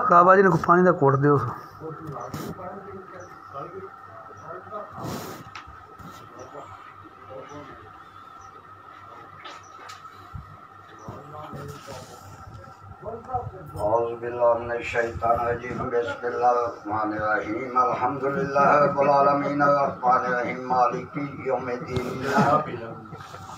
काबा जी ने पानी का कोट दो। औज़ु बिल्लाहि मिनश शैतानिर रजीम बिस्मिल्लाहिर रहमानिर रहीम अल्हम्दुलिल्लाहि रब्बिल आलमीन अर्रहमानिर रहीम मालिकी यौमिद्दीन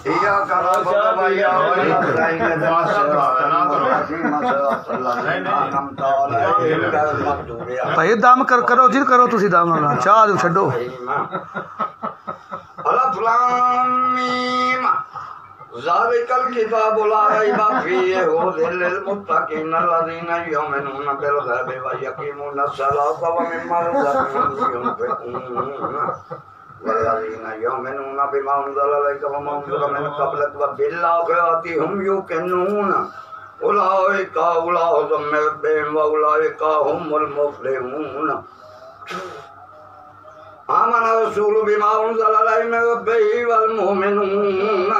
इय्याका नअबुदु व इय्याका नस्तईन इहदिनास सिरातल मुस्तकीम सिरातल लज़ीना अनअमता अलैहिम गैरिल मग़दूबि अलैहिम। भाई दाम करो जी करो तुसी दाम चाह दो छड्डो। अलिफ लाम मीम ज़ालिकल किताबु ला रैबा फ़ीहि हुदल लिल मुत्तक़ीन अल्लज़ीना युमिनूना बिल ग़ैबि व यक़ीमूनस सलाता व मिम्मा रज़क़नाहुम युनफ़िक़ून वल्लज़ीना युमिनूना बिमा उन्ज़िला इलैका व मा उन्ज़िला मिन क़ब्लिक व बिल आख़िरति हुम युक़िनून उलाइका औलादुम मिन रब्बिहिम व उलाइका हुमुल मुफ़्लिहून। आमन रसूलु बिमा उन्ज़िला इलैहि मिन रब्बिहि वल मुमिनून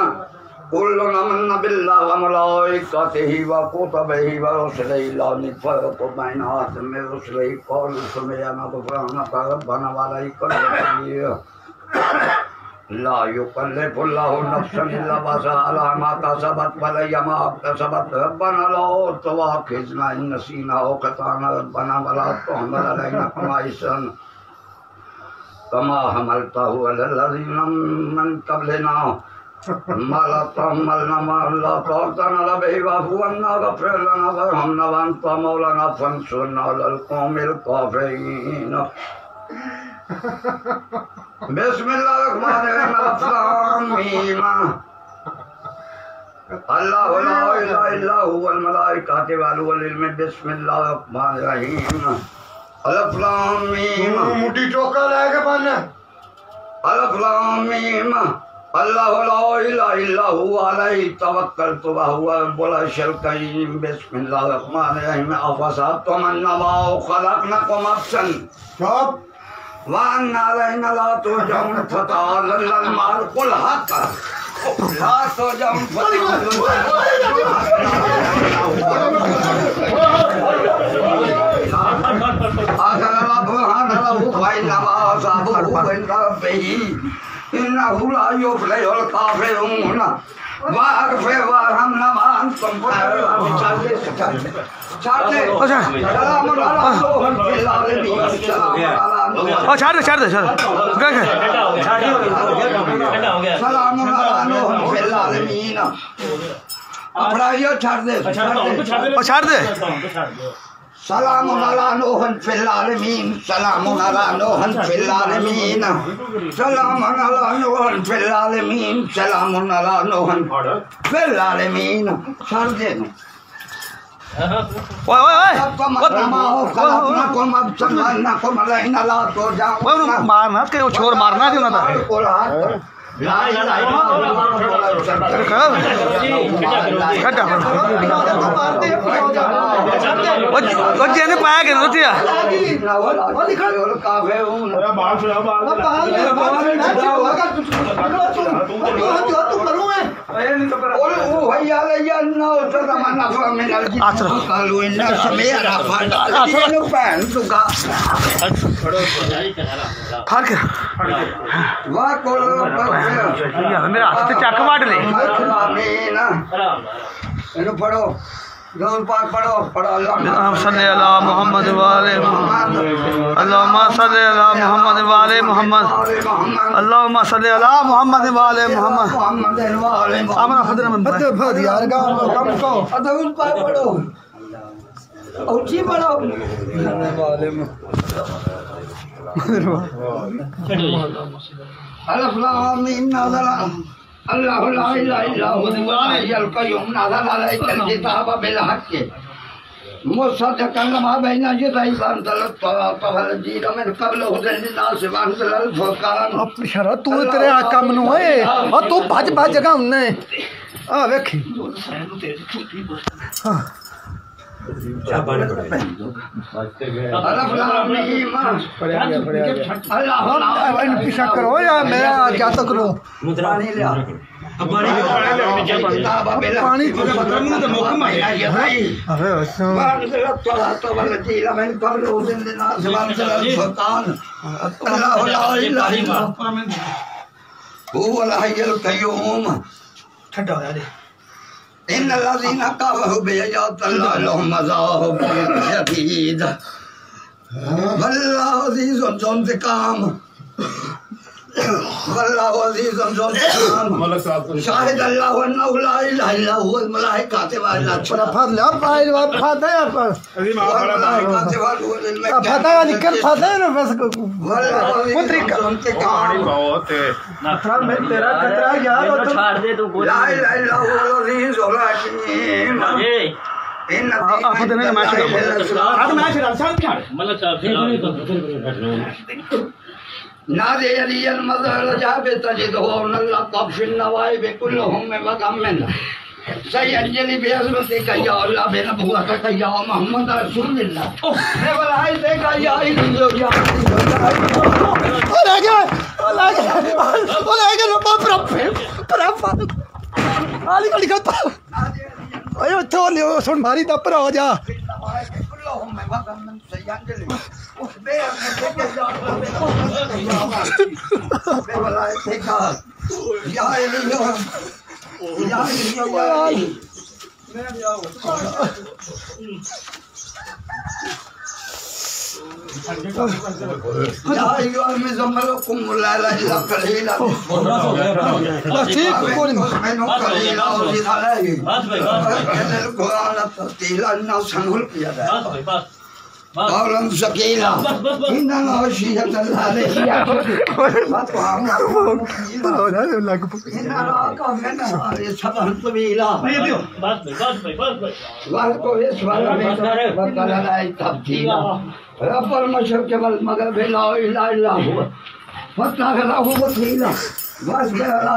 कुल्लुन आमन्ना बिल्लाहि व मलाइकतिहि व कुतुबिहि व रुसुलिहि ला नुफ़र्रिक़ु बैन अहदिन मिन रुसुलिहि क़ालू समिअना ग़ुफ़्रानक रब्बना व इलैकल मसीर। ला युकल्लिफ़ुल्लाहु नफ़्सन इल्ला वुसअहा लहा मा कसबत व अलैहा मा इक्तसबत रब्बना ला तुआख़िज़ना इन नसीना अव अख़्तअना रब्बना व ला तुहमिल अलैना इसरन कमा हमलतहु अलल लज़ीना मिन क़ब्लिना मा ला तहमिलना मा ला ताक़ता बिहि वाफ़ु अन्ना वग़फ़िर लना वरहमना व अन्ता मौलाना फंसूरना अलल क़ौमिल काफ़िरीन। बिस्मिल्लाहिर्रहमानिर्रहीम अलिफ लाम मीम अल्लाहु ला इलाहा इल्ला हुवल मलाइकतु वल उलुल इल्म। बिस्मिल्लाहिर्रहमानिर्रहीम अलिफ लाम मीम मुट्ठी टोका लेके बन अलिफ लाम मीम अल्लाहु ला इलाहा इल्ला हुवा अलैहि तवक्कलतु व हुवा रब्बुल अर्शिल करीम। बिस्मिल्लाहिर्रहमानिर्रहीम अफ़हसिबतुम अन्नमा ख़लक़नाकुम अबसन व अन्ना इलैना ला तुरजऊन फ़तअल्लाहुल मालिकुल हक़ ला तुरजऊन इन्नहु ला युफ़्लिहुल काफ़िरून वाग़फ़िर वरहमना व अंतुम छाड़ दे सलामुन अला नूहन फिल आलमीन सलामुन अला नूहन फिल आलमीन सलामुन अला नूहन फिल आलमीन सलामुन अला नूहन फिल आलमीन। छोड़ दे मारना के छोर मारना थी ना पाया कि मेरा हाथ से चक मार ले पढ़ो पढ़ो पढ़ो अल्लाहुम्मा सल्ली अला मुहम्मद व आले मुहम्मद अल्लाहुम्मा सल्ली अला मुहम्मद व आले मुहम्मद अल्लाहुम्मा सल्ली अला मुहम्मद व आले मुहम्मद आमना खदर में बद भद यार कम को अदउल पर पढ़ो ऊंची पढ़ो वाले अल्लाह लाम मीम नज़ला अल्लाहु ला इलाहा इल्ला हुवल हय्युल क़य्यूम नज़ला अलैकल किताब बिल हक़्क़ मुसद्दिक़न लिमा बैना यदैहि व अंज़ला तौरात वल इंजील मिन क़ब्ल हुदल लिन्नास व अंज़ला अल फुरक़ान। शरा तू तेरे काम नु है और तू भज भज जगह उन्ने आ वेखी अल्लाह पीछा करो या मैं क्या तो करो पानी इन लज़ीना कफ़रू बिआयातिल्लाहि लहुम अज़ाबुन शदीद वल्लाहु अज़ीज़ुन ज़ु इंतिक़ाम वल्लाहु अज़ीज़ुन ज़ु इंतिक़ाम शाहिद अल्लाहु अन्नहु ला इलाहा इल्ला हुवल मलाइकातु वल फadle apayı var fadle yapar. Fadle निकल fadle ना बस पुत्री का बहुत है खतरा में तेरा खतरा यार वो तो छोड़ दे तू बोल ला इलाहा इल्ला हुवल अज़ीज़ुल हकीम ए इन आफत ने मैच आज मैच रहा सब छोड़ मतलब साहब नादे अलियल मज़हर जाबे तजिदहु अल्लाह कफ़िन नवाइब कुल्लुहुम वगम्मिन सयंजलि बिअज़मतिका या अल्लाह बिनबुव्वतिका या मुहम्मद रसूलुल्लाह रे वलाई से का या इल्लो या olha no para ali ali का अयो छोड़ सुन मारी तब पर हो जा कुल्लुहुम वगम्मिन सयंजलि वलाई से का या इल्लो या या अय्युहल मुज़म्मिल ला इलाहा इल्ला बस ठीक कोई नहीं मैंने कलीला और जिला है बस भाई बस कुरान तस्तीला ना संभल किया बस भाई बस औरंग शकीला इन्ना नौशियत अलैहिया बात को हम लग इन्ना का कहना ये सब हम तबीला बस भाई बस भाई वाल को इस वाला में बकला नहीं तब्दीला रब्बुल मशरिक़ वल मग़रिब ला इलाहा इल्ला हुवा फतहु वसीला बस बेला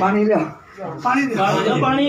पानी ले पानी दे पानी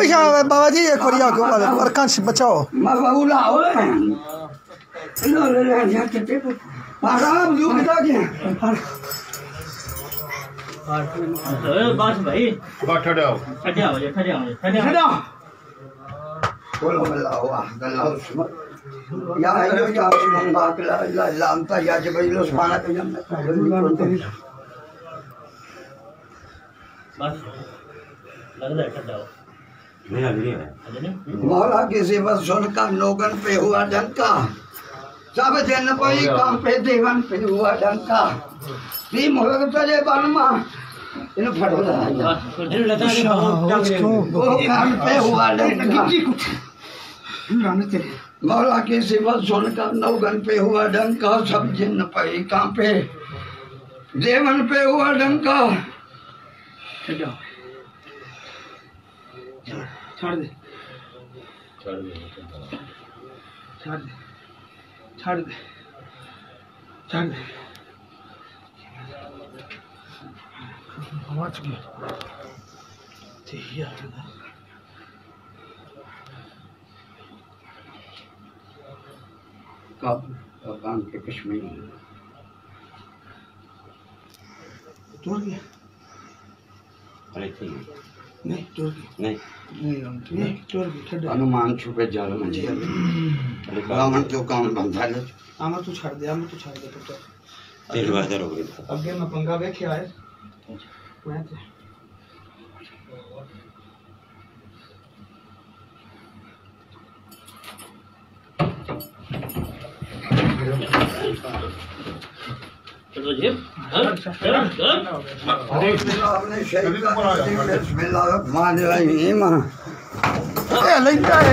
पिछा बाबा जी एक और को अरकान से बचाओ मगबूला हो लो ले ले यहाँ के टेप आराम दो कितना के बस भाई ठहरा ठहरा बोलो अल्लाह अल्लाह या अय्यो या सुमन बाकला ला लामता या जबरील सुभाना के जम बस लग रहा है ठहरा मौला की सेवा सुनकर लोगन पे हुआ डंका सब जन कोई काम पे देवन पे हुआ डंका नी मोहक चले बनमा इन फटो दा वो काम पे हुआ डंका मौला की सेवा सुनकर लोगन पे हुआ डंका सब जन पे काम पे देवन पे हुआ डंका छोड़ दे छोड़ दे छोड़ दे छोड़ दे छोड़ दे आवाज की कान के कश्मीर तोड़ गया नहीं तोड़ गया नहीं नहीं तोड़ गया अनुमान छुपे जाल में जी रावण तो काम बंधा ले आमा तू छाड़ दे पुत्र तेरी बात हो गई अगे मैं पंगा वेखे आए मैं ते चलो जी चल आपने बिस्मिल्लाहिर्रहमानिर्रहीम ਇਹ ਲੈਂਦਾ ਹੈ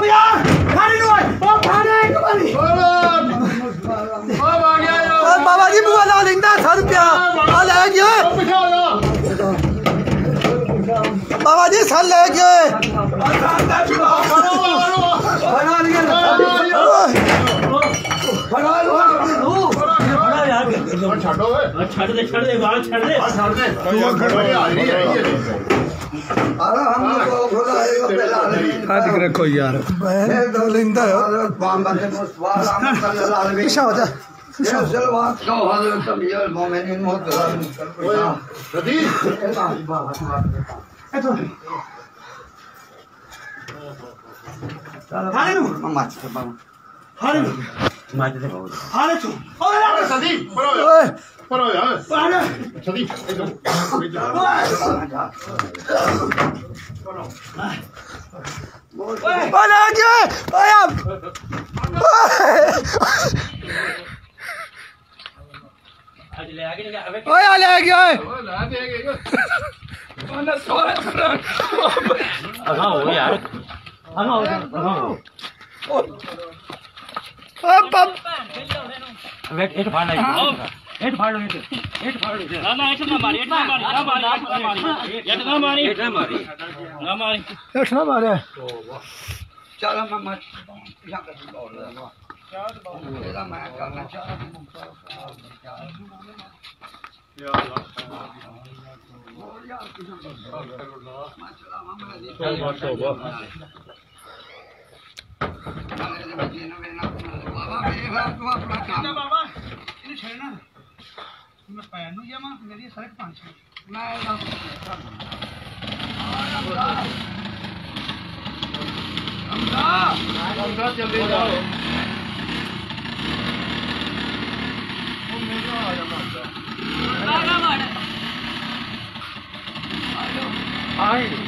ਯਾਰ ਖਾਣੇ ਨੂੰ ਉਹ ਖਾਣੇ ਕਮਾਲੀ ਬਾਬਾ ਜੀ ਬੁਆ ਲਾ ਲੈਂਦਾ 100 ਰੁਪਿਆ ਆ ਲੈ ਗਿਆ ਬਾਬਾ ਜੀ ਸਾਲ ਲੈ ਗਏ छड़ दे बाल छड़ दे ਆਦਿਕ ਰੱਖੋ ਯਾਰ ਲੈਂਦਾ ਪਿਛਾ ਹੋ ਜਾ ਹਾਲੇ ਨੂੰ ਹਾਲੇ ਨੂੰ ਹਾਲੇ ਤੂੰ ਓਏ ਲੈ ਗਿਆ ਓਏ आज ले आगे लगा अबे ਓਏ ਆ ਲੈ ਗਿਆ हाँ हो यार हाँ हो ਓ ਬੱਬ वेट एक फाड़ लो एक फाड़ लो एक फाड़ लो ना एक ना मारी एक ना मारी ना मारी एक ना मारी एक ना मारी ना मारी ਹੇਠ ਨਾ ਮਾਰਿਆ चल मैं मत यहाँ कर दौड़ रहा तेरा मैं करना चाह ਬਾਬਾ ਇਹਨੂੰ ਛੱਡਣਾ ਮੈਂ ਪੈਰ ਨੂੰ ਜਾਵਾਂ ਮੇਰੀ ਸੜਕ ਪੰਜ ਮੈਂ चले जाओ आई